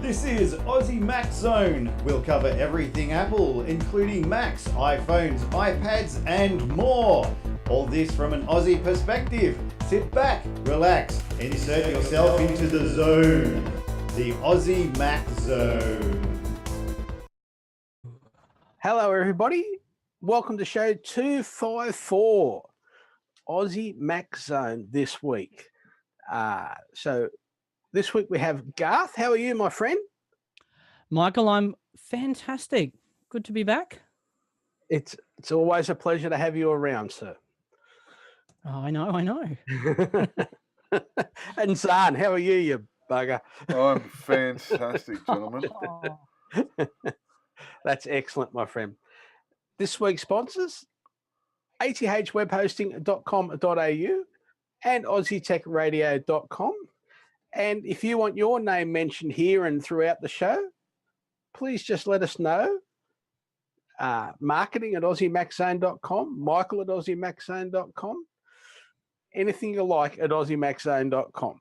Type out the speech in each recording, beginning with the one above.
This is Aussie Mac Zone. We'll cover everything Apple, including Macs, iPhones, iPads, and more. All this from an Aussie perspective. Sit back, relax, and insert yourself into the zone. The Aussie Mac Zone. Hello, everybody. Welcome to show 254, Aussie Mac Zone this week. So this week we have Garth. How are you, my friend? Michael, I'm fantastic. Good to be back. It's always a pleasure to have you around, sir. Oh, I know. And Zarn, how are you, you bugger? I'm fantastic, gentlemen. That's excellent, my friend. This week's sponsors, athwebhosting.com.au and aussietechradio.com. And if you want your name mentioned here and throughout the show, please just let us know. Marketing at aussiemaczone.com, Michael at aussiemaczone.com, anything you like at aussiemaczone.com.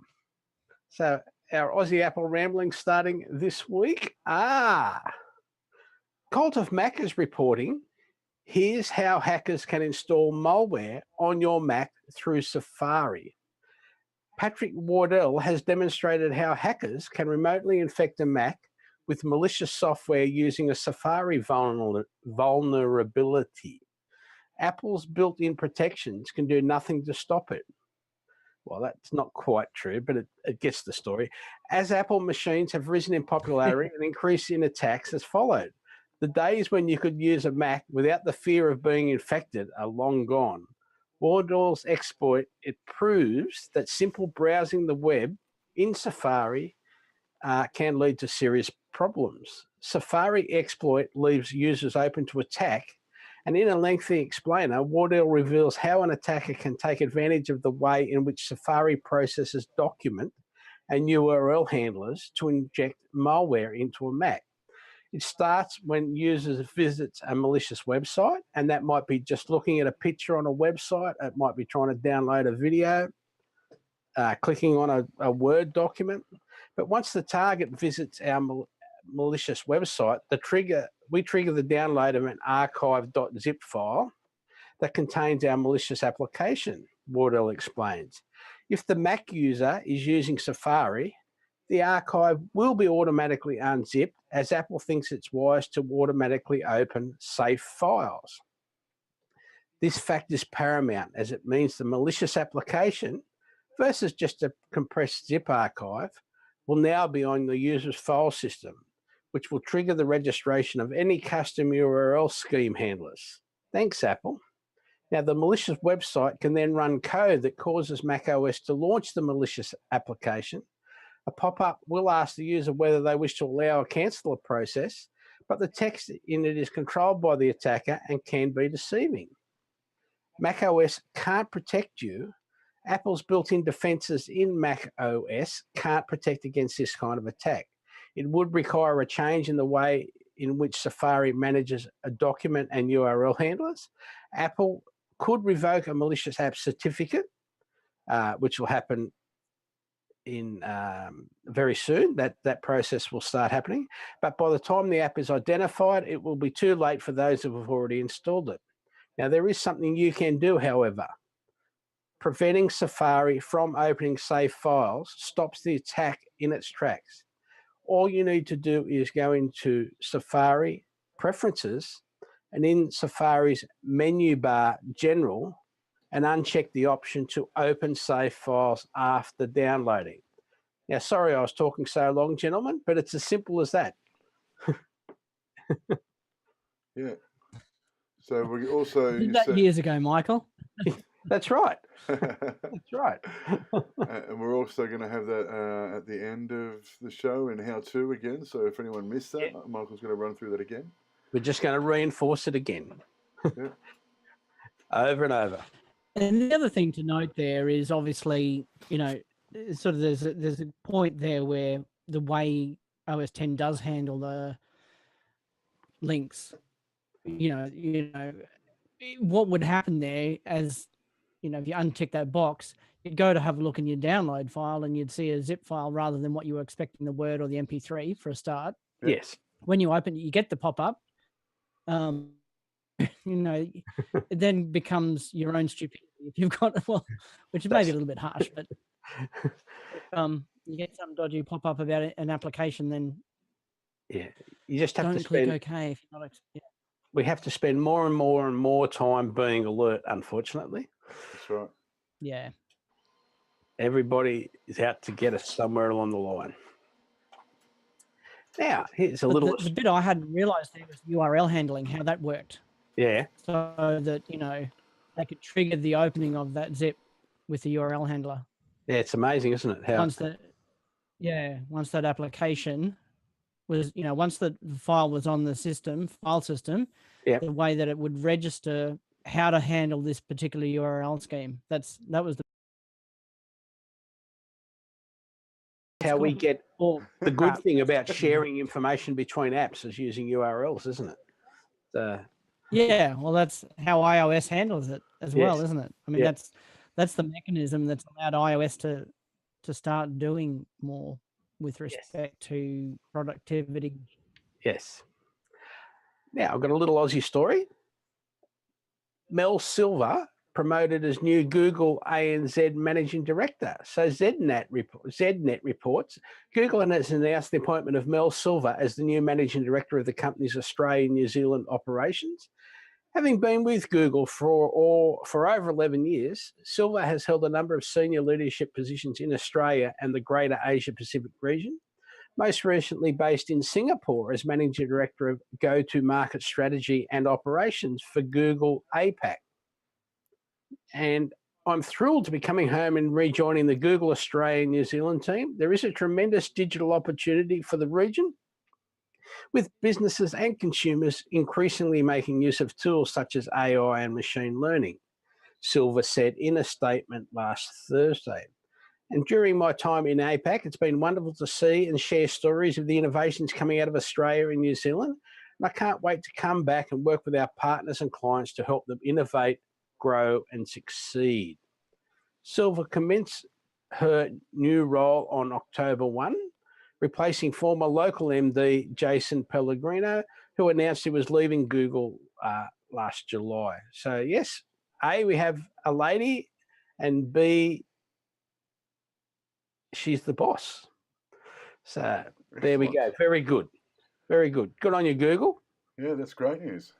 So our Aussie Apple Rambling starting this week. Cult of Mac is reporting, here's how hackers can install malware on your Mac through Safari. Patrick Wardell has demonstrated how hackers can remotely infect a Mac with malicious software using a Safari vulnerability. Apple's built-in protections can do nothing to stop it. Well, that's not quite true, but it gets the story. As Apple machines have risen in popularity, an increase in attacks has followed. The days when you could use a Mac without the fear of being infected are long gone. Wardell's exploit, it proves that simple browsing the web in Safari can lead to serious problems. Safari exploit leaves users open to attack, and in a lengthy explainer, Wardell reveals how an attacker can take advantage of the way in which Safari processes document and URL handlers to inject malware into a Mac. It starts when users visit a malicious website, and that might be just looking at a picture on a website. It might be trying to download a video, clicking on a Word document. But once the target visits our malicious website, we trigger the download of an archive.zip file that contains our malicious application, Wardell explains. If the Mac user is using Safari, the archive will be automatically unzipped, as Apple thinks it's wise to automatically open safe files. This fact is paramount, as it means the malicious application versus just a compressed zip archive will now be on the user's file system, which will trigger the registration of any custom URL scheme handlers. Thanks, Apple. Now, the malicious website can then run code that causes macOS to launch the malicious application. A pop-up will ask the user whether they wish to allow or cancel a process, but the text in it is controlled by the attacker and can be deceiving. macOS can't protect you. Apple's built-in defenses in macOS can't protect against this kind of attack. It would require a change in the way in which Safari manages a document and URL handlers. Apple could revoke a malicious app certificate, which will happen in very soon. That process will start happening. But by the time the app is identified, it will be too late for those who have already installed it. Now, there is something you can do, however. Preventing Safari from opening safe files stops the attack in its tracks. All you need to do is go into Safari Preferences and in Safari's menu bar General and uncheck the option to open safe files after downloading. Now, sorry I was talking so long, gentlemen, but it's as simple as that. Yeah. So we also Did that years ago, Michael. That's right. That's right. And we're also going to have that at the end of the show in how-to again. So if anyone missed that, yeah, Michael's going to run through that again. We're just going to reinforce it again. Yeah. Over and over. And the other thing to note there is obviously, sort of there's a point there where the way OS 10 does handle the links, what would happen there as if you untick that box, you'd go to have a look in your download file and you'd see a zip file rather than what you were expecting, the Word or the MP3 for a start. Yes. When you open it, you get the pop-up. It then becomes your own stupidity if you've got, which is maybe a little bit harsh, but you get some dodgy pop-up about an application, then you just have to click spend OK if you're not. We have to spend more and more and more time being alert, unfortunately. That's right. Yeah. Everybody is out to get us somewhere along the line. Now, here's a little... The bit I hadn't realised there was URL handling, how that worked. Yeah. So that, they could trigger the opening of that zip with the URL handler. Yeah, it's amazing, isn't it? How... Once that application was, once the file was on the file system, the way that it would register how to handle this particular URL scheme. That was how we get the good thing about sharing information between apps is using URLs, isn't it? Yeah, well, that's how iOS handles it as well, isn't it? I mean, that's the mechanism that's allowed iOS to start doing more with respect to productivity. Yes. Now, I've got a little Aussie story. Mel Silver promoted as new Google ANZ Managing Director. So ZNet reports Google has announced the appointment of Mel Silver as the new Managing Director of the company's Australia and New Zealand operations. Having been with Google for over 11 years, Silver has held a number of senior leadership positions in Australia and the greater Asia Pacific region, most recently based in Singapore as Managing Director of Go-to-Market Strategy and Operations for Google APAC. And I'm thrilled to be coming home and rejoining the Google Australia and New Zealand team. There is a tremendous digital opportunity for the region, with businesses and consumers increasingly making use of tools such as AI and machine learning, Silver said in a statement last Thursday. And during my time in APAC, it's been wonderful to see and share stories of the innovations coming out of Australia and New Zealand. And I can't wait to come back and work with our partners and clients to help them innovate, grow and succeed. Silver commenced her new role on October 1, replacing former local MD Jason Pellegrino, who announced he was leaving Google last July. So yes, A, we have a lady, and B, she's the boss. So there we go. Very good. Very good. Good on you, Google. Yeah, that's great news.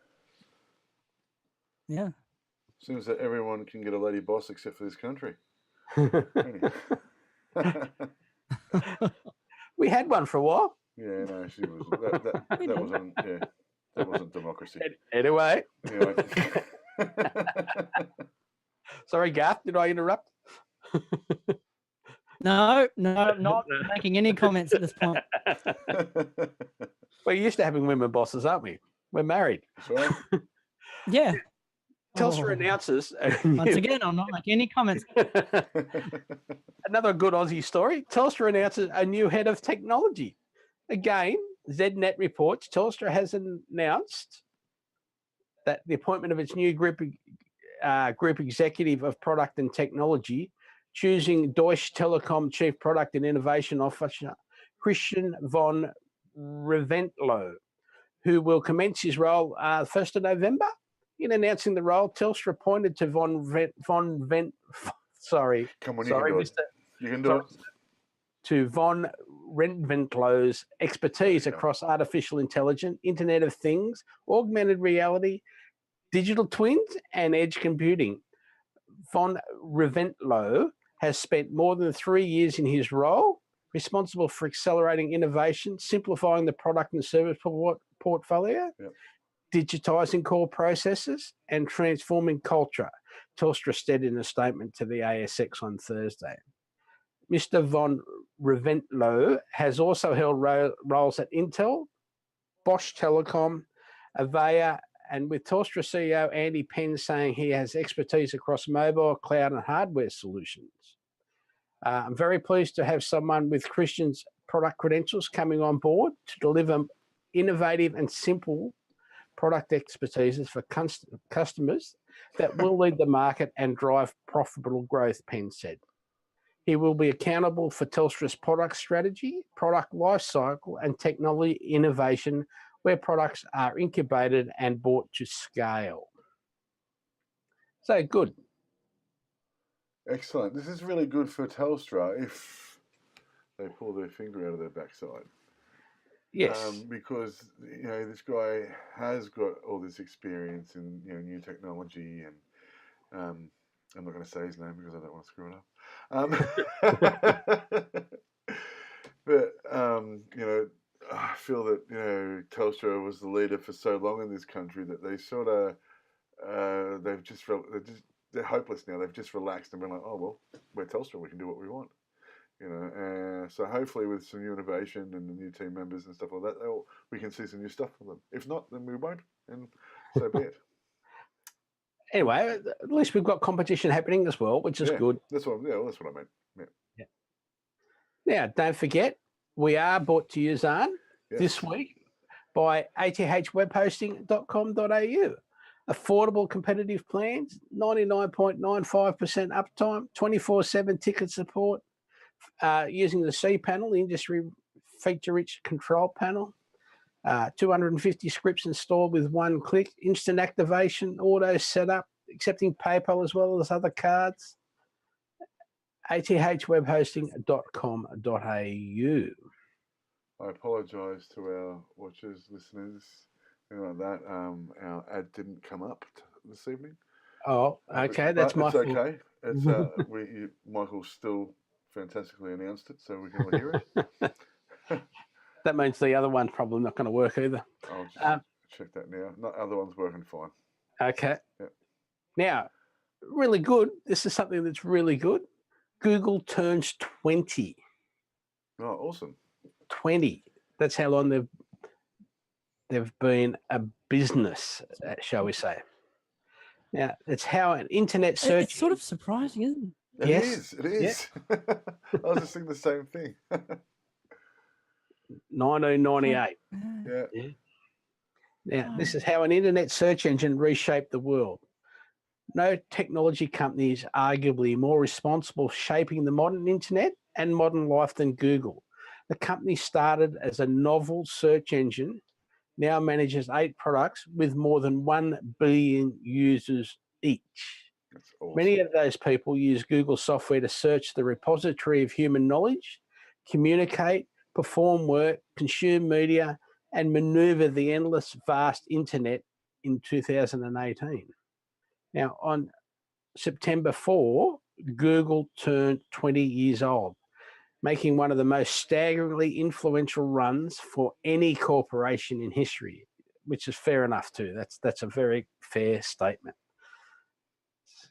Yeah. As soon as everyone can get a lady boss except for this country. We had one for a while. Yeah, no, she was. That wasn't democracy. Anyway. Anyway. Sorry, Garth, did I interrupt? No, not making any comments at this point. We're used to having women bosses, aren't we? We're married. Right. Yeah. Telstra announces... Once again, I'm not making any comments. Another good Aussie story. Telstra announces a new head of technology. Again, ZNet reports Telstra has announced that the appointment of its new group executive of product and technology, choosing Deutsche Telekom Chief Product and Innovation Officer Christian von Reventlow, who will commence his role 1st of November. In announcing the role, Telstra appointed to to von Renventlow's expertise across artificial intelligence, Internet of Things, augmented reality, digital twins, and edge computing. Von Reventlow has spent more than 3 years in his role, responsible for accelerating innovation, simplifying the product and service portfolio, digitising core processes, and transforming culture, Telstra said in a statement to the ASX on Thursday. Mr. von Reventlow has also held roles at Intel, Bosch Telecom, Avaya, and with Telstra CEO Andy Penn saying he has expertise across mobile, cloud and hardware solutions. I'm very pleased to have someone with Christian's product credentials coming on board to deliver innovative and simple product expertise for customers that will lead the market and drive profitable growth, Penn said. He will be accountable for Telstra's product strategy, product life cycle, and technology innovation where products are incubated and brought to scale. So good. Excellent. This is really good for Telstra if they pull their finger out of their backside. Yes. Because, this guy has got all this experience in, new technology and I'm not going to say his name because I don't want to screw it up. But, I feel that, Telstra was the leader for so long in this country that they sort of, they're hopeless now. They've just relaxed and been like, oh, well, we're Telstra. We can do what we want. So hopefully with some new innovation and the new team members and stuff like that, we can see some new stuff from them. If not, then we won't, and so be it. Anyway, at least we've got competition happening as well, which is good. That's what I meant. Yeah. Now, don't forget, we are brought to you, Zarn, this week by athwebhosting.com.au. Affordable competitive plans, 99.95% uptime, 24/7 ticket support, using the C panel, the industry feature-rich control panel, 250 scripts installed with one click, instant activation, auto setup, accepting PayPal as well as other cards. athwebhosting.com.au. I apologise to our watchers, listeners, things like that. Our ad didn't come up this evening. Oh, okay, that's my fault. It's okay. It's Michael still fantastically announced it, so we can all hear it. That means the other one's probably not going to work either. I'll just check that now. Not other one's working fine. Okay. Yep. Now, really good. This is something that's really good. Google turns 20. Oh, awesome. 20. That's how long they've been a business, shall we say. Now, it's how an internet search... It's sort of surprising, isn't it? It is. Yeah. I was just thinking the same thing. 1998. Yeah. Now, this is how an internet search engine reshaped the world. No technology company is arguably more responsible for shaping the modern internet and modern life than Google. The company started as a novel search engine, now manages 8 products with more than 1 billion users each. That's awesome. Many of those people use Google software to search the repository of human knowledge, communicate, perform work, consume media, and maneuver the endless vast internet in 2018. Now, on September 4, Google turned 20 years old, making one of the most staggeringly influential runs for any corporation in history, which is fair enough too. That's a very fair statement.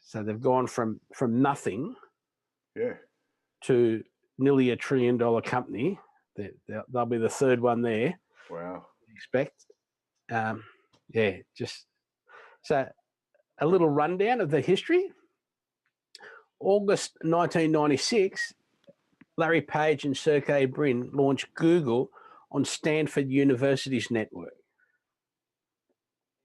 So they've gone from nothing to nearly $1 trillion company. They'll be the third one there. Wow. Expect. Just so a little rundown of the history. August 1996, Larry Page and Sergey Brin launched Google on Stanford University's network.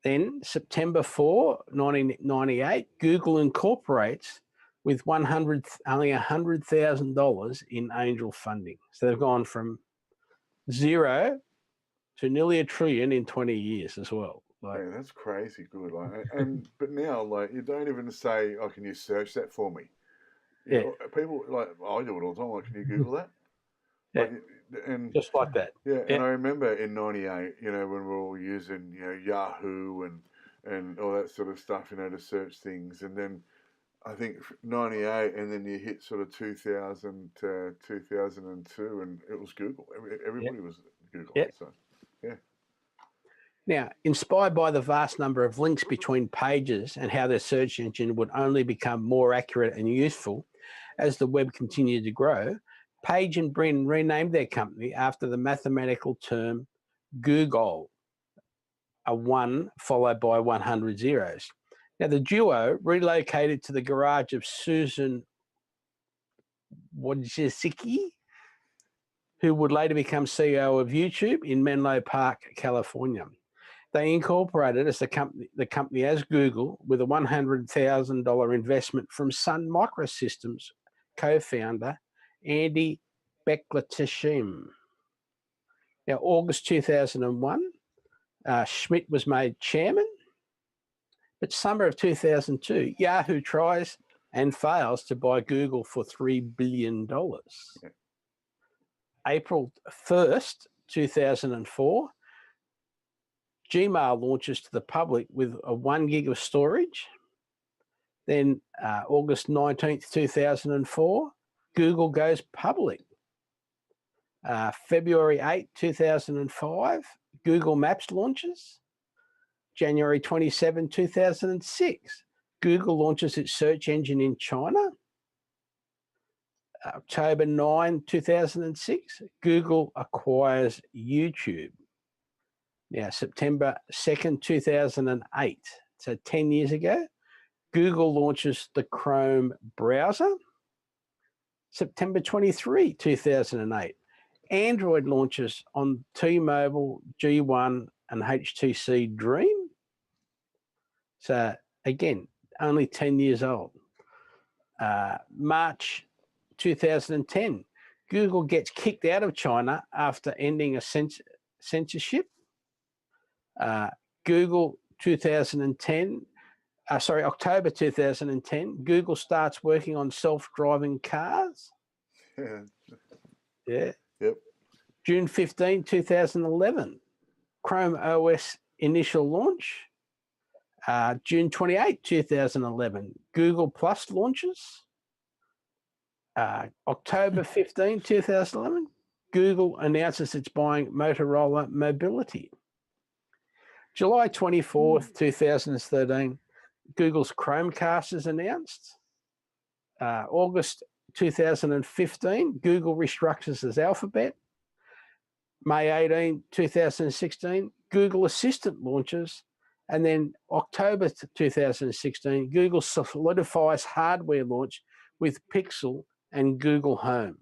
Then, September 4, 1998, Google incorporates with only $100,000 in angel funding. So they've gone from zero to nearly $1 trillion in 20 years as well. Yeah, that's crazy good. But now, you don't even say, "Oh, can you search that for me?" People I do it all the time. Can you Google that? And just like that. Yeah, and I remember in '98, when we were all using, Yahoo and all that sort of stuff, to search things, and then I think '98, and then you hit sort of 2000 to 2002, and it was Google. Everybody was Google. Yep. So, yeah. Now, inspired by the vast number of links between pages and how their search engine would only become more accurate and useful as the web continued to grow, Page and Brin renamed their company after the mathematical term Google, a 1 followed by 100 zeros. Now, the duo relocated to the garage of Susan Wojcicki, who would later become CEO of YouTube in Menlo Park, California. They incorporated as the company as Google with a $100,000 investment from Sun Microsystems co-founder Andy Bechtolsheim. Now, August 2001, Schmidt was made chairman, but summer of 2002, Yahoo tries and fails to buy Google for $3 billion. Yeah. April 1st, 2004, Gmail launches to the public with a 1 gig of storage. Then August 19th, 2004, Google goes public. February 8, 2005, Google Maps launches. January 27, 2006, Google launches its search engine in China. October 9, 2006, Google acquires YouTube. Now, September 2nd, 2008, so 10 years ago, Google launches the Chrome browser. September 23, 2008, Android launches on T-Mobile, G1 and HTC Dream. So, again, only 10 years old. March 2010, Google gets kicked out of China after ending a censorship. Google 2010, October 2010, Google starts working on self-driving cars. Yeah. Yep. June 15, 2011, Chrome OS initial launch. June 28, 2011, Google Plus launches. October 15, 2011, Google announces it's buying Motorola Mobility. July 24th, 2013, Google's Chromecast is announced. August 2015, Google restructures as Alphabet. May 18, 2016, Google Assistant launches. And then October 2016, Google solidifies hardware launch with Pixel and Google Home.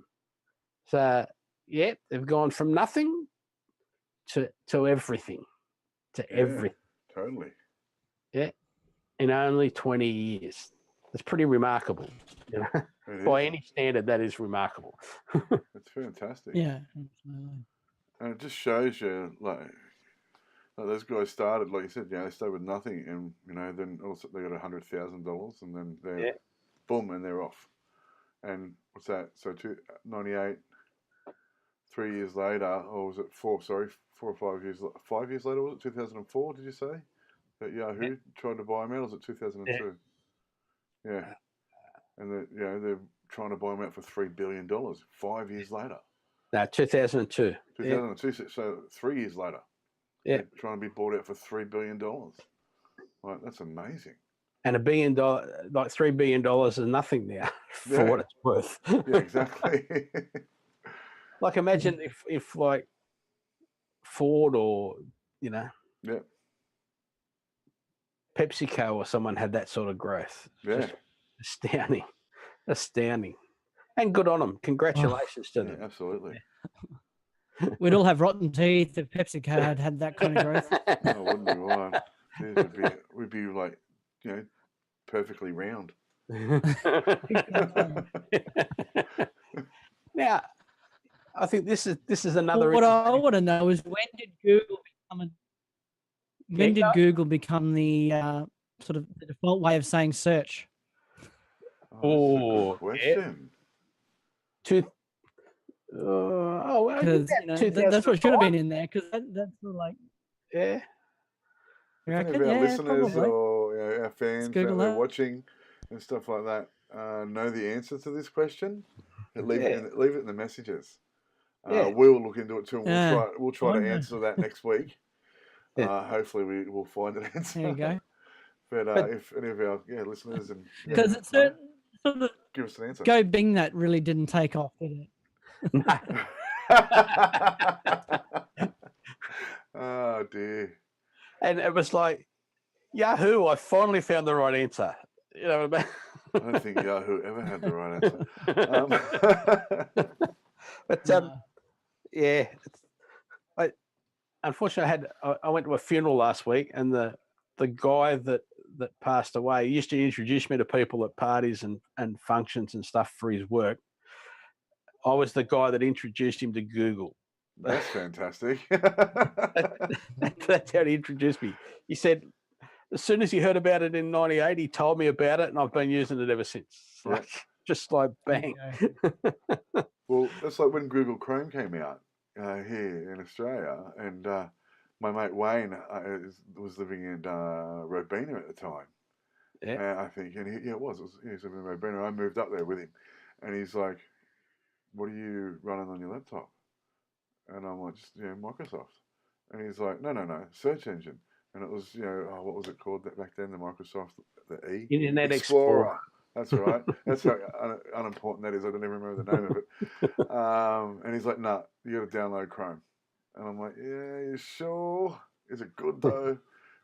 So, yeah, they've gone from nothing to everything, everything. Totally. Yeah, in only 20 years. That's pretty remarkable. You know? By any standard, that is remarkable. It's fantastic. Yeah, absolutely. And it just shows you, like those guys started, like you said, they started with nothing, and then also they got $100,000, and then they're boom, and they're off. And what's that? So 98, 3 years later, or was it 4? Sorry, 4 or 5 years. 5 years later, was it 2004? Did you say that Yahoo tried to buy them out? Or was it 2002? Yeah. And they're trying to buy them out for $3 billion 5 years later. No, 2002. 2002. So 3 years later. Yeah. They're trying to be bought out for $3 billion. Like, that's amazing. And $1 billion, like $3 billion is nothing now for what it's worth. Yeah, exactly. Like, imagine if like Ford or, PepsiCo or someone had that sort of growth. Yeah. Just astounding. And good on them. Congratulations to them. Absolutely. Yeah. We'd all have rotten teeth if PepsiCo had that kind of growth. Oh, wouldn't we? Right. We'd be like, perfectly round. Now, I think this is another. What I want to know is when did Google become the sort of the default way of saying search? Oh, that's a good question. That's what should have been in there, because that's sort of like If any of our listeners probably. or our fans Google out there that. watching and stuff like that know the answer to this question, leave it in the messages. We'll look into it too. And we'll try to answer that next week. Hopefully, we will find an answer. There you go. But if any of our listeners and because it's sort of give us an answer. Go Bing that really didn't take off, did it? Oh dear. And it was like, Yahoo, I finally found the right answer. You know what I mean? I don't think Yahoo ever had the right answer. But unfortunately, I went to a funeral last week, and the guy that passed away, he used to introduce me to people at parties and functions and stuff for his work. I was the guy that introduced him to Google. That's fantastic. That's how he introduced me. He said, as soon as he heard about it in '98, he told me about it, and I've been using it ever since. Just like bang. Well, that's like when Google Chrome came out here in Australia, and my mate Wayne was living in Robina at the time. Yeah, I think, and he was living in Robina. I moved up there with him, and he's like, "What are you running on your laptop?" And I'm like, "Just Microsoft." And he's like, "No, search engine." And it was, what was it called back then? The Microsoft, the Internet Explorer. That's right. That's how unimportant that is. I don't even remember the name of it. And he's like, "No, you got to download Chrome." And I'm like, "Yeah, you sure? Is it good though?"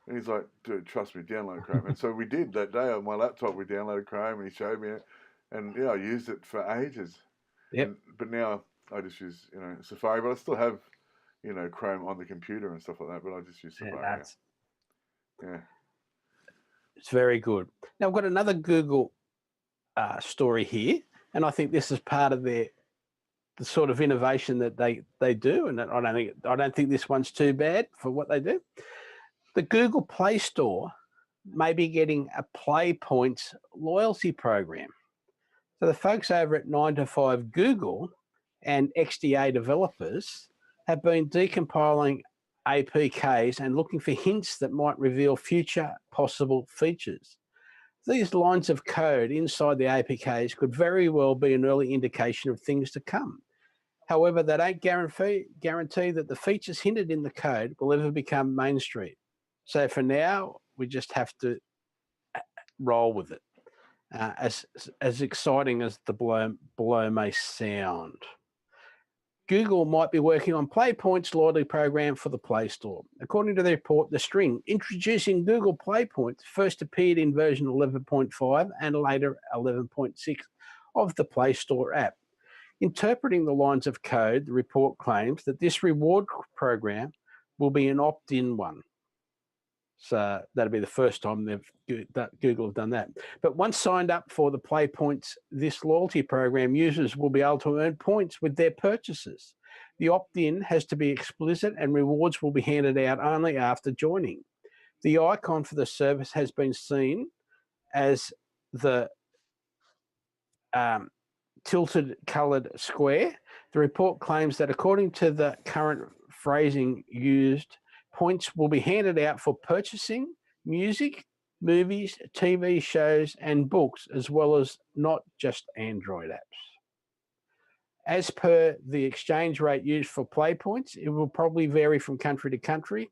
And he's like, "Dude, trust me, download Chrome." And so we did that day on my laptop. We downloaded Chrome, and he showed me it, and I used it for ages. Yeah. But now I just use Safari, but I still have Chrome on the computer and stuff like that. But I just use Safari. Yeah. It's very good. Now I've got another Google story here, and I think this is part of the sort of innovation that they do, and I don't think this one's too bad for what they do. The Google Play Store may be getting a Play Points loyalty program. So the folks over at 9to5 Google and XDA developers have been decompiling APKs and looking for hints that might reveal future possible features. These lines of code inside the APKs could very well be an early indication of things to come. However, they don't guarantee that the features hinted in the code will ever become mainstream. So for now, we just have to roll with it, as exciting as the below may sound. Google might be working on Play Points loyalty program for the Play Store. According to the report, the string introducing Google Play Points first appeared in version 11.5 and later 11.6 of the Play Store app. Interpreting the lines of code, the report claims that this reward program will be an opt-in one. So that'll be the first time Google have done that. But once signed up for the Play Points, this loyalty program, users will be able to earn points with their purchases. The opt-in has to be explicit, and rewards will be handed out only after joining. The icon for the service has been seen as the tilted coloured square. The report claims that according to the current phrasing used, points will be handed out for purchasing music, movies, TV shows, and books, as well as not just Android apps. As per the exchange rate used for Play Points, it will probably vary from country to country.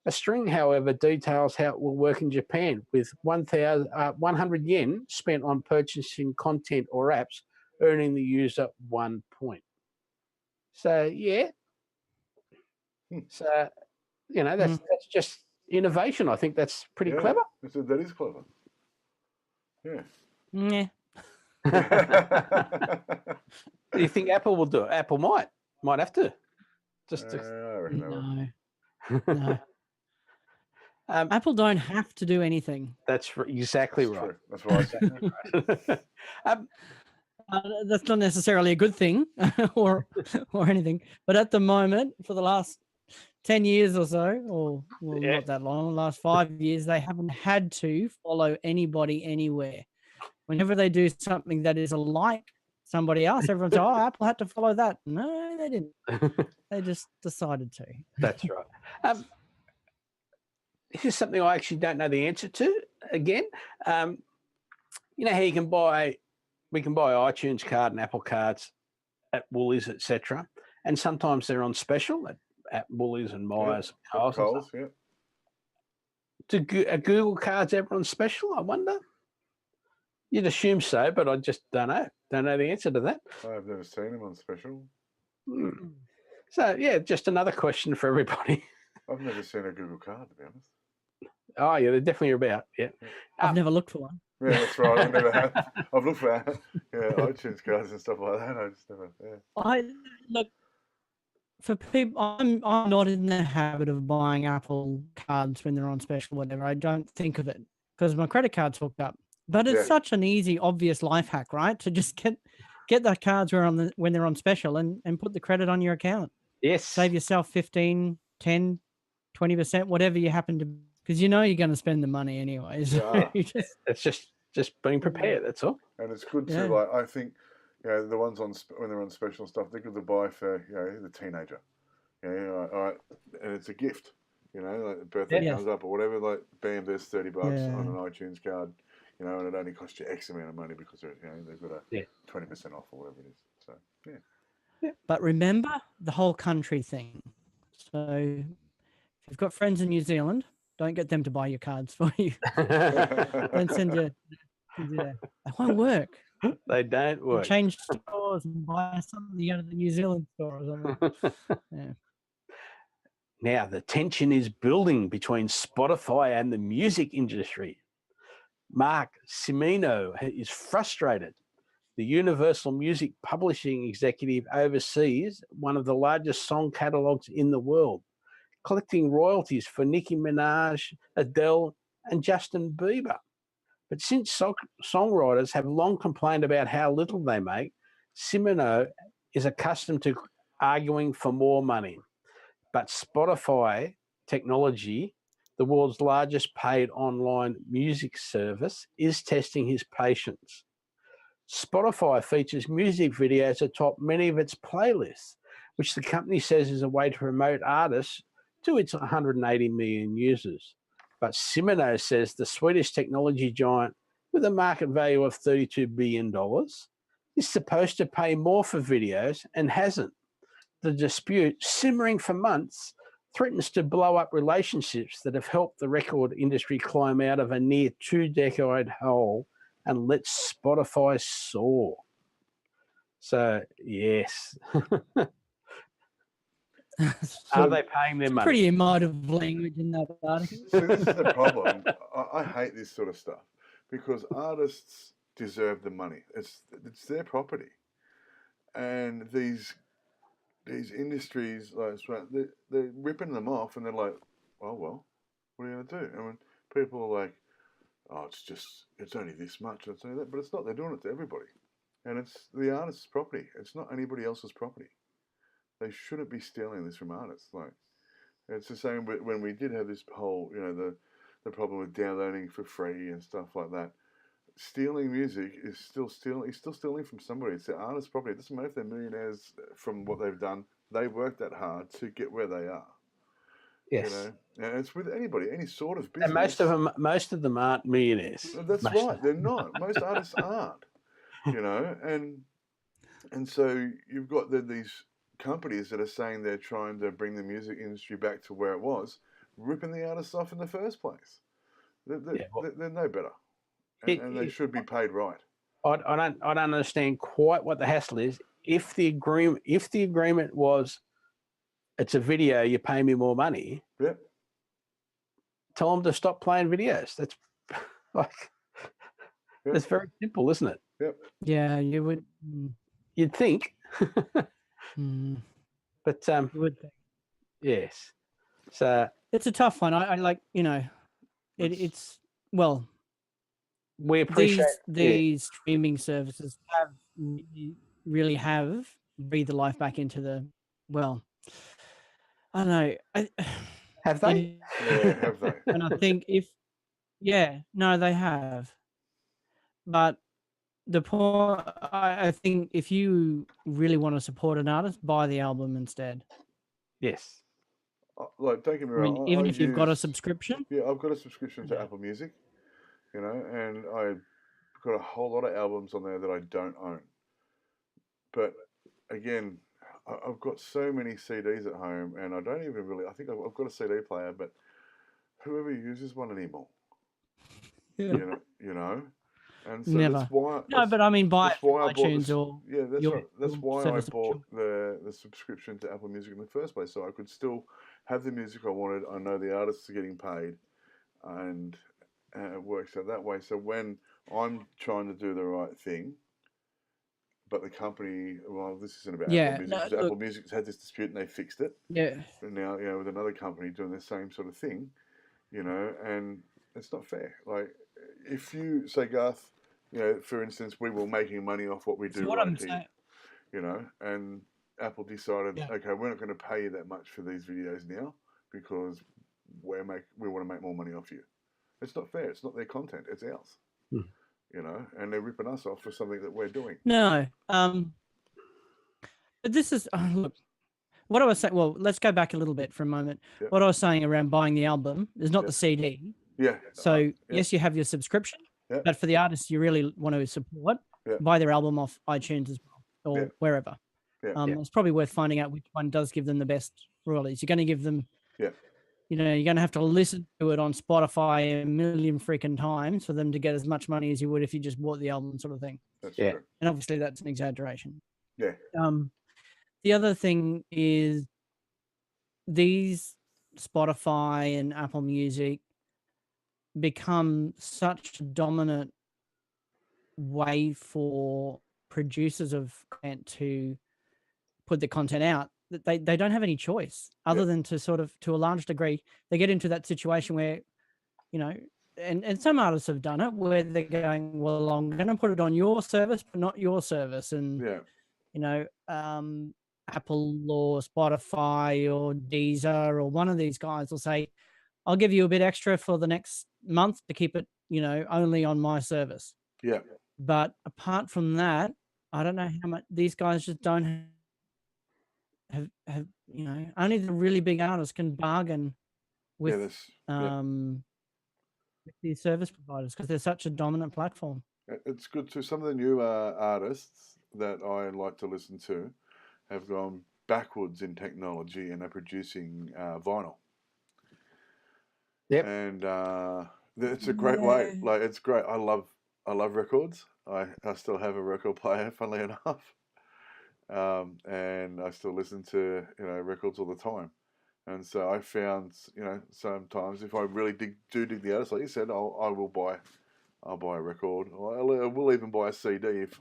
A string, however, details how it will work in Japan, with 100 yen spent on purchasing content or apps, earning the user 1 point. So, yeah. So, that's just innovation. I think that's pretty clever. That is clever. Yeah. Do you think Apple will do it? Apple might have to. No. Apple don't have to do anything. That's exactly right. True. That's right. That's not necessarily a good thing or anything. But at the moment, for the last 10 years or so, or not that long, the last 5 years, they haven't had to follow anybody anywhere. Whenever they do something that is alike somebody else, everyone's like, "Oh, Apple had to follow that." No, they didn't. They just decided to. That's right. This is something I actually don't know the answer to. Again, how we can buy iTunes card and Apple cards at Woolies, etc., and sometimes they're on special at Woolies and Myers and Coles. Yeah. Are Google cards ever on special? I wonder. You'd assume so, but I just don't know. Don't know the answer to that. I've never seen them on special. So, yeah, just another question for everybody. I've never seen a Google card, to be honest. Oh, yeah, they're definitely about, yeah. I've never looked for one. Yeah, that's right. I never have. I've looked for iTunes cards and stuff like that. I just never, Look, for people, I'm not in the habit of buying Apple cards when they're on special, or whatever. I don't think of it because my credit card's hooked up. But it's such an easy, obvious life hack, right? To just get the cards when they're on special and put the credit on your account. Yes. Save yourself 15, 10, 20%, whatever you happen to, because you know you're going to spend the money anyway. So it's just being prepared. That's all. And it's good to like. I think the ones when they're on special stuff, they're good to buy for the teenager. All right, and it's a gift. Like the birthday comes up or whatever. Like, bam, there's $30 on an iTunes card. And it only costs you X amount of money because they've got a 20% off or whatever it is. So yeah. But remember the whole country thing. So if you've got friends in New Zealand, don't get them to buy your cards for you. Don't send you there. They won't work. They don't work. Change stores and buy something. You go to the New Zealand store or something. Now the tension is building between Spotify and the music industry. Mark Seamons is frustrated. The Universal Music Publishing executive oversees one of the largest song catalogs in the world, collecting royalties for Nicki Minaj, Adele, and Justin Bieber. But since songwriters have long complained about how little they make, Seamons is accustomed to arguing for more money. But Spotify technology, the world's largest paid online music service, is testing his patience. Spotify features music videos atop many of its playlists, which the company says is a way to promote artists to its 180 million users. But Seamons says the Swedish technology giant, with a market value of $32 billion, is supposed to pay more for videos and hasn't. The dispute, simmering for months, threatens to blow up relationships that have helped the record industry climb out of a near 2-decade hole and let Spotify soar. So, yes. Are they paying their money? Pretty emotive language in that article. So this is the problem. I hate this sort of stuff because artists deserve the money. It's their property. And these industries, like they're ripping them off, and they're like, well, what are you going to do? I mean, people are like, oh, it's only this much, it's only that, but it's not. They're doing it to everybody, and it's the artist's property. It's not anybody else's property. They shouldn't be stealing this from artists. Like, it's the same when we did have this whole, the problem with downloading for free and stuff like that. Stealing music is still stealing. He's still stealing from somebody. It's the artist's property. It doesn't matter if they're millionaires from what they've done. They worked that hard to get where they are. Yes. And it's with anybody, any sort of business. And most of them aren't millionaires. That's right. They're not. Most artists aren't. And so you've got these companies that are saying they're trying to bring the music industry back to where it was, ripping the artists off in the first place. They're no better. And they should be paid right. I don't understand quite what the hassle is. If the agreement was, it's a video, you pay me more money. Yep. Tell them to stop playing videos. That's that's very simple, isn't it? Yep. Yeah, you would. You'd think. But you would think. Yes. So it's a tough one. I like, it's well. We appreciate these streaming services really have breathed the life back into the, well, I don't know. Have they? Have they? And I think they have. But the point, I think if you really want to support an artist, buy the album instead. Yes. Like, don't get me wrong. Even if you've got a subscription. Yeah, I've got a subscription to Apple Music. And I've got a whole lot of albums on there that I don't own. But again, I've got so many CDs at home, and I don't even really. I think I've got a CD player, but whoever uses one anymore, Yeah. and so Never. that's why. No, but I mean, buy it why from iTunes or that's right. That's why I service bought the subscription to Apple Music in the first place, so I could still have the music I wanted. I know the artists are getting paid, and it works out that way. So when I'm trying to do the right thing, but the company, well, this isn't about Yeah, Apple Music. no, Because look, Apple Music's had this dispute and they fixed it. yeah, And now, with another company doing the same sort of thing, and it's not fair. Like, if you say, Garth, for instance, we were making money off what we do so what right I'm here, saying, and Apple decided, yeah, okay, we're not going to pay you that much for these videos now because we want to make more money off you. It's not fair. It's not their content. It's ours. And they're ripping us off for something that we're doing. no, but this is look. What I was saying, well, let's go back a little bit for a moment. Yep. What I was saying around buying the album is not Yep. the CD. Yeah. So yes, you have your subscription, but for the artists you really want to support, buy their album off iTunes as well, or wherever. It's probably worth finding out which one does give them the best royalties. You're going to give them, you're going to have to listen to it on Spotify a million freaking times for them to get as much money as you would if you just bought the album, sort of thing. That's true. And obviously that's an exaggeration. Yeah. The other thing is these Spotify and Apple Music become such a dominant way for producers of content to put the content out that they don't have any choice other than to sort of, to a large degree, they get into that situation where, and some artists have done it where they're going, well, I'm going to put it on your service, but not your service. And, Apple or Spotify or Deezer or one of these guys will say, I'll give you a bit extra for the next month to keep it, only on my service. Yeah. But apart from that, I don't know how much these guys just don't have only the really big artists can bargain with these service providers because they're such a dominant platform. It's good too. Some of the new artists that I like to listen to have gone backwards in technology and are producing vinyl. Yep. And it's a great way. Like, it's great. I love records. I still have a record player, funnily enough. And I still listen to records all the time. And so I found sometimes if I really dig the artist, like you said, I'll buy a record. I will even buy a CD if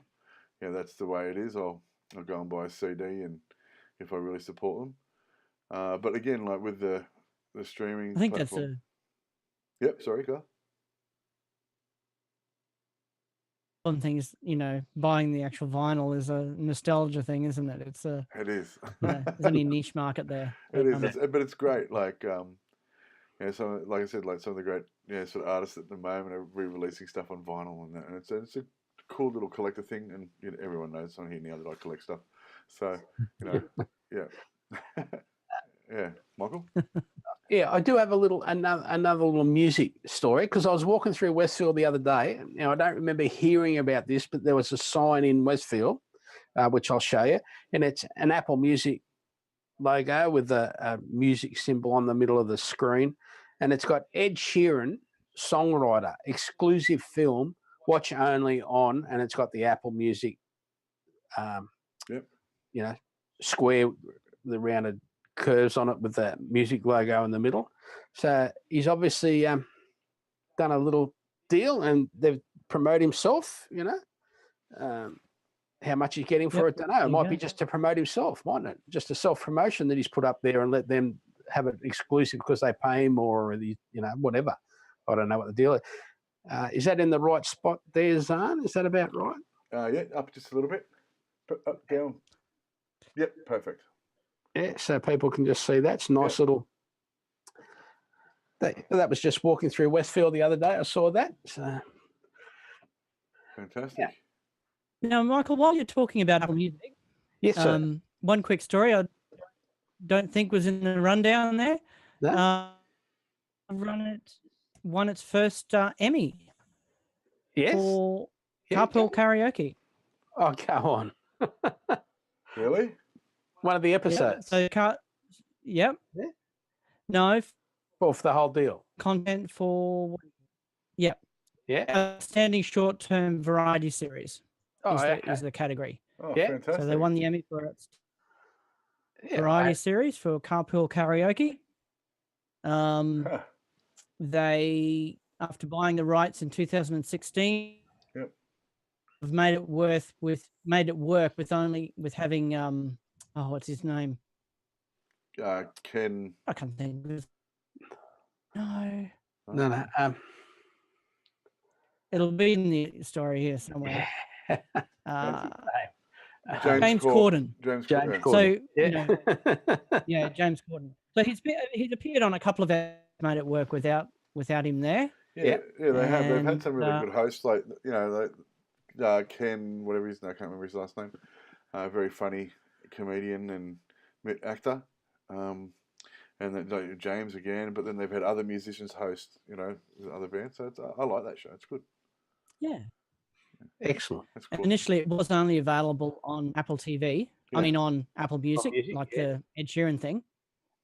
that's the way it is. I'll go and buy a CD, and if I really support them. But again, like with the streaming, I think platform, that's Yep. Sorry, go. one thing is, buying the actual vinyl is a nostalgia thing, isn't it? It's It is. there's only a niche market there. It is, but it's great. Like, some, like I said, like some of the great, sort of artists at the moment are re-releasing stuff on vinyl and that, and it's a cool little collector thing. And everyone knows on here now that I collect stuff. So, yeah, Michael. Yeah, I do have another little music story because I was walking through Westfield the other day. Now, I don't remember hearing about this, but there was a sign in Westfield, which I'll show you, and it's an Apple Music logo with a music symbol on the middle of the screen, and it's got Ed Sheeran, songwriter, exclusive film, watch only on, and it's got the Apple Music, square, the rounded curves on it with the music logo in the middle. So he's obviously done a little deal, and they've promoted himself, how much he's getting for it, I don't know. It might be just to promote himself, mightn't it? Just a self-promotion that he's put up there and let them have it exclusive because they pay him or, whatever. I don't know what the deal is. Is that in the right spot there, Zarn? Is that about right? Yeah, up just a little bit. Up, down. Yep, perfect. Yeah, so people can just see that. It's a nice little... That was just walking through Westfield the other day. I saw that. So. Fantastic. Yeah. Now, Michael, while you're talking about Apple Music, yes, sir. One quick story I don't think was in the rundown there. No? Won its first Emmy. Yes. For Carpool Karaoke. Oh, go on. Really? One of the episodes. Yeah, so, yep. Yeah. No. For the whole deal. Content for, yep. Yeah. Outstanding short-term variety series is the category. Oh, yeah. Fantastic. So they won the Emmy for its variety series for Carpool Karaoke. They, after buying the rights in 2016, made it work with having what's his name? Ken. I can't think of. No. No. It'll be in the story here somewhere. James Corden. James Corden. So James Corden. So he's appeared on a couple of made it work without him there. Yeah, they have. They've had some really good hosts, like Ken, whatever his name, I can't remember his last name. Very funny comedian and actor. And then James again, but then they've had other musicians host, other bands. So I like that show. It's good. Yeah. Excellent. That's cool. Initially, it was only available on Apple TV. Yeah. I mean, on Apple Music, the Ed Sheeran thing.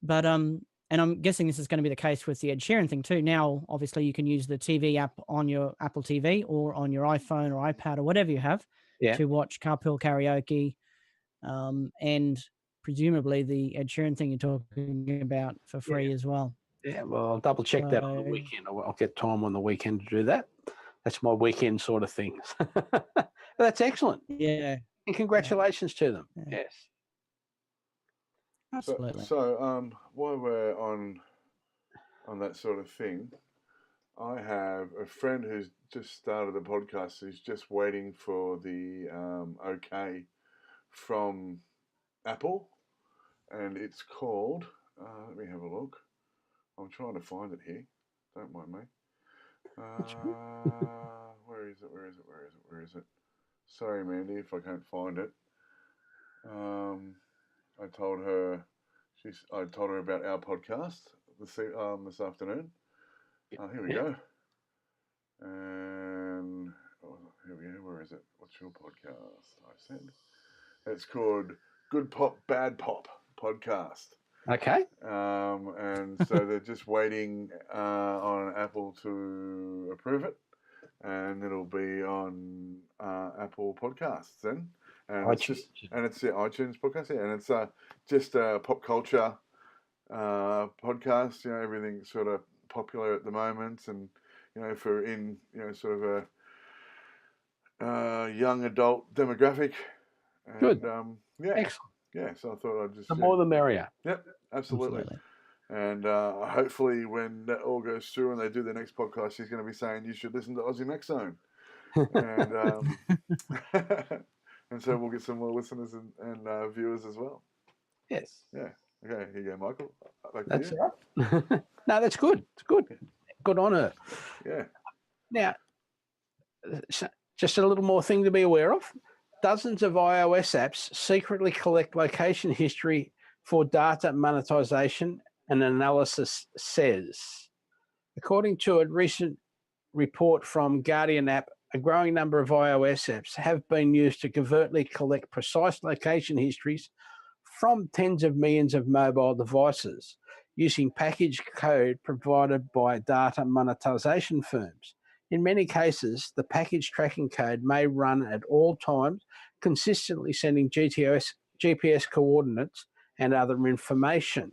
But and I'm guessing this is going to be the case with the Ed Sheeran thing too. Now, obviously, you can use the TV app on your Apple TV or on your iPhone or iPad or whatever you have to watch Carpool Karaoke, and presumably the Ed Sheeran thing you're talking about for free as well. Yeah, well, I'll double check that on the weekend. I'll get time on the weekend to do that. That's my weekend sort of thing. But that's excellent. Yeah. And congratulations to them. Yeah. Yes. Absolutely. So while we're on that sort of thing, I have a friend who's just started a podcast. Who's just waiting for the okay from Apple, and it's called. Let me have a look. I'm trying to find it here. Don't mind me. Where is it? Sorry, Mandy, if I can't find it. I told her about our podcast this afternoon. Here we go. And here we go. Where is it? What's your podcast? I said it's called Good Pop, Bad Pop Podcast. Okay. And so they're just waiting on Apple to approve it, and it'll be on Apple Podcasts then. And iTunes. It's iTunes podcast, and it's just a pop culture podcast. Everything's sort of popular at the moment, and for sort of a young adult demographic. And, good. Excellent. Yeah, so I thought I'd just... The more the merrier. Yep, absolutely. And hopefully when that all goes through and they do the next podcast, she's going to be saying, you should listen to Aussie Mac Zone. And, and so we'll get some more listeners and viewers as well. Yes. Yeah. Okay, here you go, Michael. That's right. No, that's good. It's good. Good on her. Yeah. Now, just a little more thing to be aware of. Dozens of iOS apps secretly collect location history for data monetization, and analysis says. According to a recent report from Guardian app, a growing number of iOS apps have been used to covertly collect precise location histories from tens of millions of mobile devices using packaged code provided by data monetization firms. In many cases, the package tracking code may run at all times, consistently sending GPS coordinates and other information.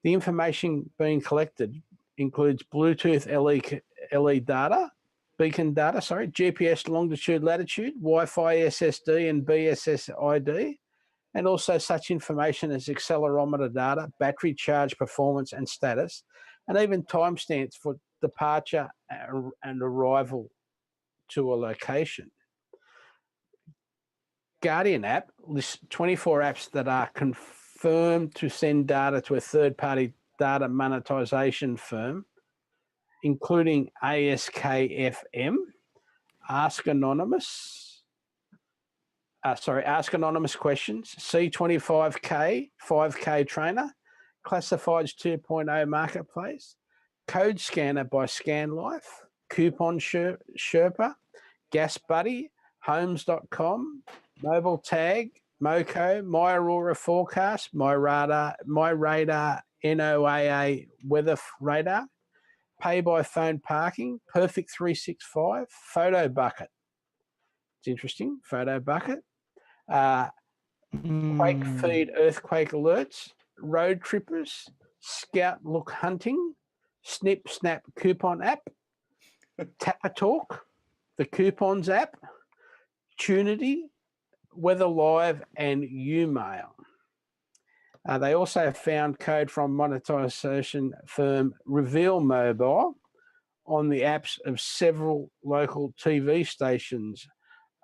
The information being collected includes Bluetooth LE data, beacon data, GPS longitude, latitude, Wi-Fi SSD and BSSID, and also such information as accelerometer data, battery charge performance and status, and even timestamps for departure and arrival to a location. Guardian app lists 24 apps that are confirmed to send data to a third-party data monetization firm, including ASKFM, Ask Anonymous Questions, C25K, 5K Trainer, Classifieds 2.0 Marketplace, Code Scanner by ScanLife, Coupon Sherpa, Gas Buddy, Homes.com, Mobile Tag, Moco, My Aurora Forecast, My Radar, NOAA Weather Radar, Pay by Phone Parking, Perfect 365, Photo Bucket. It's interesting, Photo Bucket. Quake Feed Earthquake Alerts, Road Trippers, Scout Look Hunting, Snip Snap Coupon App, Tapper Talk, the Coupons app, Tunity, Weather Live, and Umail. They also found code from monetization firm Reveal Mobile on the apps of several local TV stations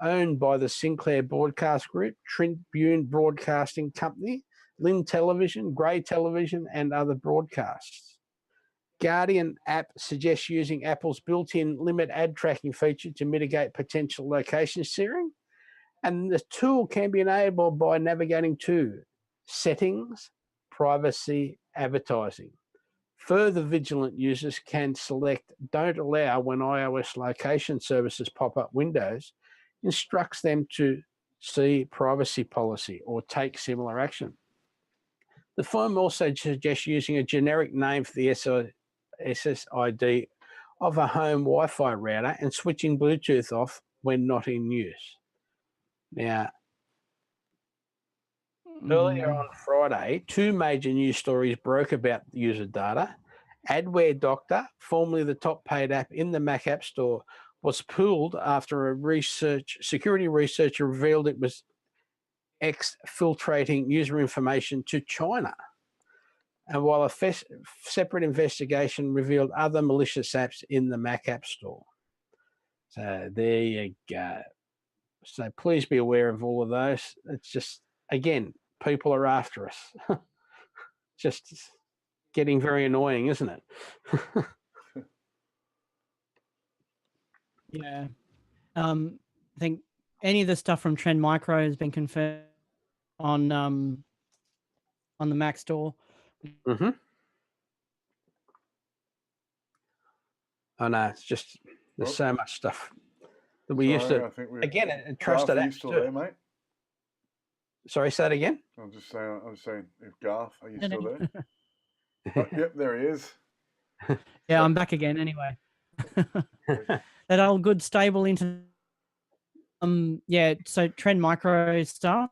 owned by the Sinclair Broadcast Group, Tribune Broadcasting Company, Lynn Television, Grey Television, and other broadcasts. Guardian app suggests using Apple's built-in limit ad tracking feature to mitigate potential location sharing. And the tool can be enabled by navigating to Settings, Privacy, Advertising. Further vigilant users can select Don't Allow when iOS location services pop up windows, instructs them to see privacy policy or take similar action. The firm also suggests using a generic name for the SSID of a home Wi-Fi router and switching Bluetooth off when not in use. Now, earlier on Friday, two major news stories broke about user data. Adware Doctor, formerly the top paid app in the Mac App Store, was pulled after a security researcher revealed it was exfiltrating user information to China. And while a separate investigation revealed other malicious apps in the Mac App Store. So there you go. So please be aware of all of those. It's just, again, people are after us. Just getting very annoying, isn't it? Yeah. I think any of the stuff from Trend Micro has been confirmed on the Mac Store. Mm-hmm. Oh no, it's just there's so much stuff that we used to. Again, trusted apps still too. there, mate? Sorry, say that again. I'm just saying, if Garth, are you still there? Oh, yep, there he is. Yeah, I'm back again anyway. That old good stable into so Trend Micro stuff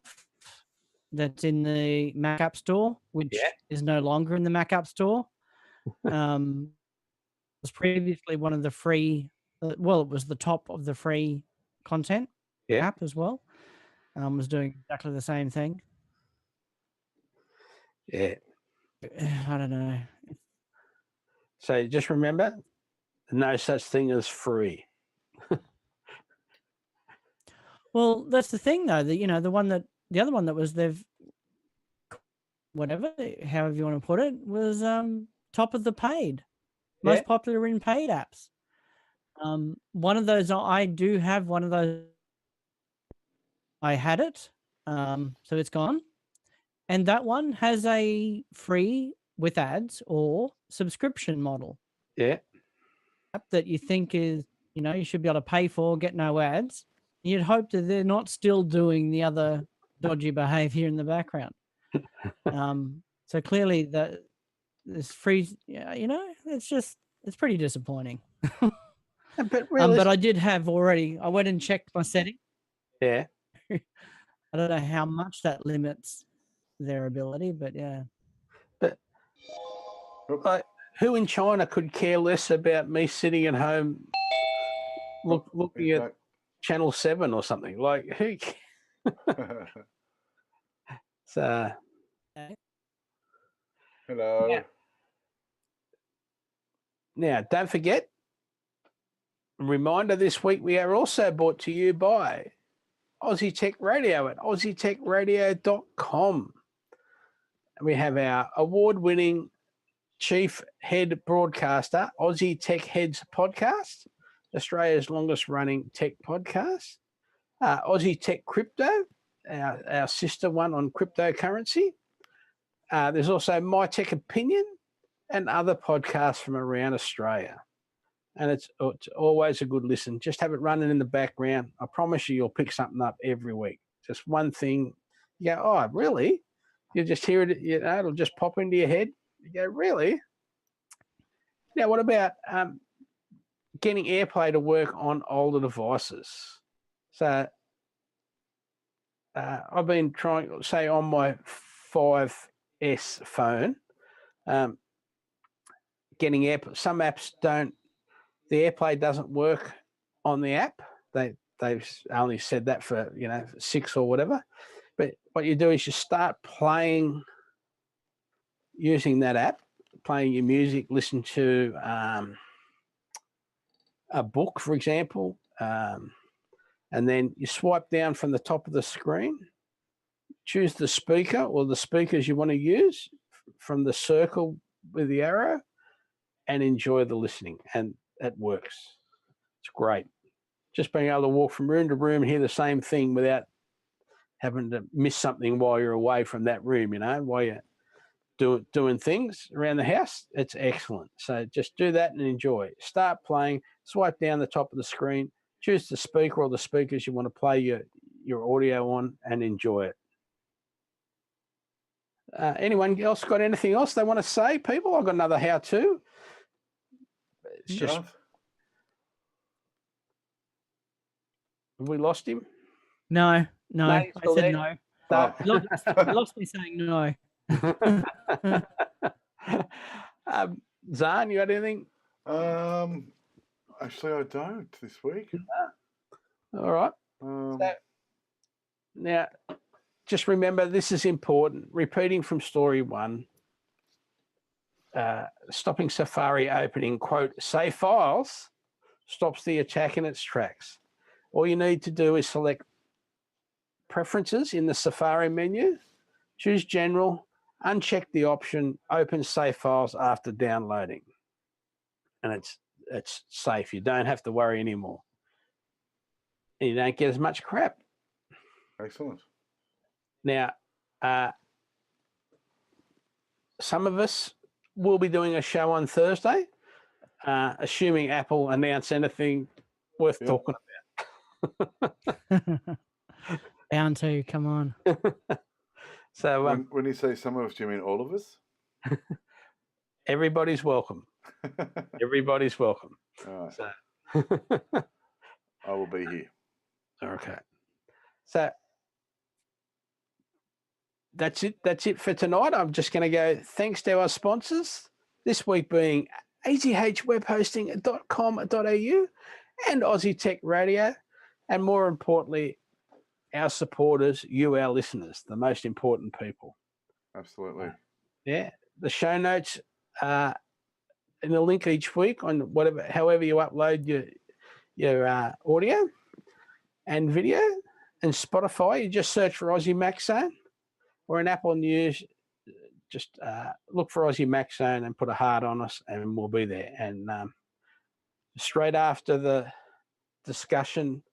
that's in the Mac App Store, which is no longer in the Mac App Store. Was previously one of the free, it was the top of the free content app as well. Was doing exactly the same thing. Yeah. I don't know. So just remember, no such thing as free. Well, that's the thing though, that the other one that was however you want to put it, was top of the paid. Most popular in paid apps. One of those, I do have one of those. I had it, so it's gone. And that one has a free with ads or subscription model. Yeah. App that you think is, you should be able to pay for, get no ads. You'd hope that they're not still doing the other dodgy behavior in the background. So clearly this free, it's pretty disappointing. But I did have already, I went and checked my setting. Yeah. I don't know how much that limits their ability, but yeah. But who in China could care less about me sitting at home looking at Channel 7 or something? Like, who? So, hello. Now, don't forget, reminder this week, we are also brought to you by Aussie Tech Radio at aussietechradio.com. We have our award-winning chief head broadcaster, Aussie Tech Heads podcast, Australia's longest-running tech podcast. Aussie Tech Crypto, our sister one on cryptocurrency. There's also My Tech Opinion and other podcasts from around Australia. And it's always a good listen. Just have it running in the background. I promise you'll pick something up every week. Just one thing. You go, oh, really? You just hear it, it'll just pop into your head. You go, really? Now, what about getting AirPlay to work on older devices? So I've been trying, say, on my 5S phone, getting some apps don't, the AirPlay doesn't work on the app. They they've only said that for 6 or whatever. But what you do is you start playing using that app, playing your music, listen to a book, for example, and then you swipe down from the top of the screen, choose the speaker or the speakers you want to use from the circle with the arrow, and enjoy the listening. And it works. It's great. Just being able to walk from room to room and hear the same thing without having to miss something while you're away from that room, while you're doing things around the house. It's excellent. So just do that and enjoy. Start playing, swipe down the top of the screen, choose the speaker or the speakers you want to play your audio on, and enjoy it. Anyone else got anything else they want to say, people? I've got another how-to. It's just... Have we lost him? No. I said there? no. No. Lost me saying no. Zarn, you got anything? Actually, I don't this week. All right. So, now, just remember, this is important. Repeating from story 1, stopping Safari opening, quote, save files, stops the attack in its tracks. All you need to do is select preferences in the Safari menu, choose general, uncheck the option, open save files after downloading. And it's safe. You don't have to worry anymore. And you don't get as much crap. Excellent. Now, some of us will be doing a show on Thursday, assuming Apple announce anything worth talking about. Bound to, come on. So when you say some of us, do you mean all of us? Everybody's welcome. Everybody's welcome. All right. So I will be here. Okay. So that's it. That's it for tonight. I'm just going to go thanks to our sponsors, this week being athwebhosting.com.au and Aussie Tech Radio, and more importantly, our supporters, you, our listeners, the most important people. Absolutely. The show notes in a link each week on however you upload your audio and video. And Spotify, you just search for Aussie Mac Zone, or in Apple News, just look for Aussie Mac Zone and put a heart on us, and we'll be there. And straight after the discussion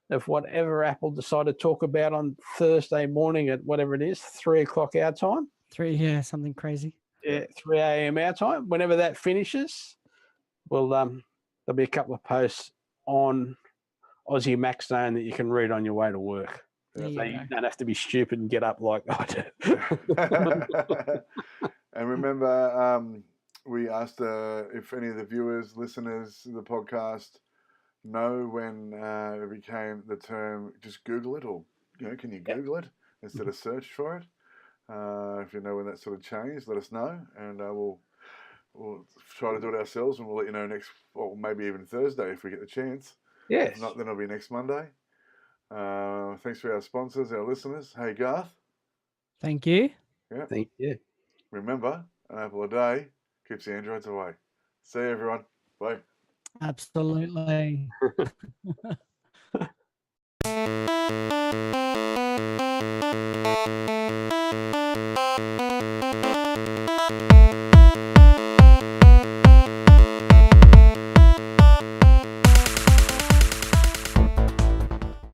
of whatever Apple decided to talk about on Thursday morning at whatever it is, 3 o'clock our time. Something crazy. 3 a.m. our time. Whenever that finishes, there'll be a couple of posts on Aussie Mac Zone that you can read on your way to work. So you don't have to be stupid and get up like I do. And remember, we asked if any of the viewers, listeners of the podcast know when it became the term, just Google it, or can you Google it instead of search for it? If you know when that sort of changed, let us know, and we'll try to do it ourselves, and we'll let you know next, or maybe even Thursday if we get the chance. Yes. If not, then it'll be next Monday. Thanks for our sponsors, our listeners. Hey, Garth. Thank you. Yeah. Thank you. Remember, an apple a day keeps the androids away. See you, everyone. Bye. Absolutely.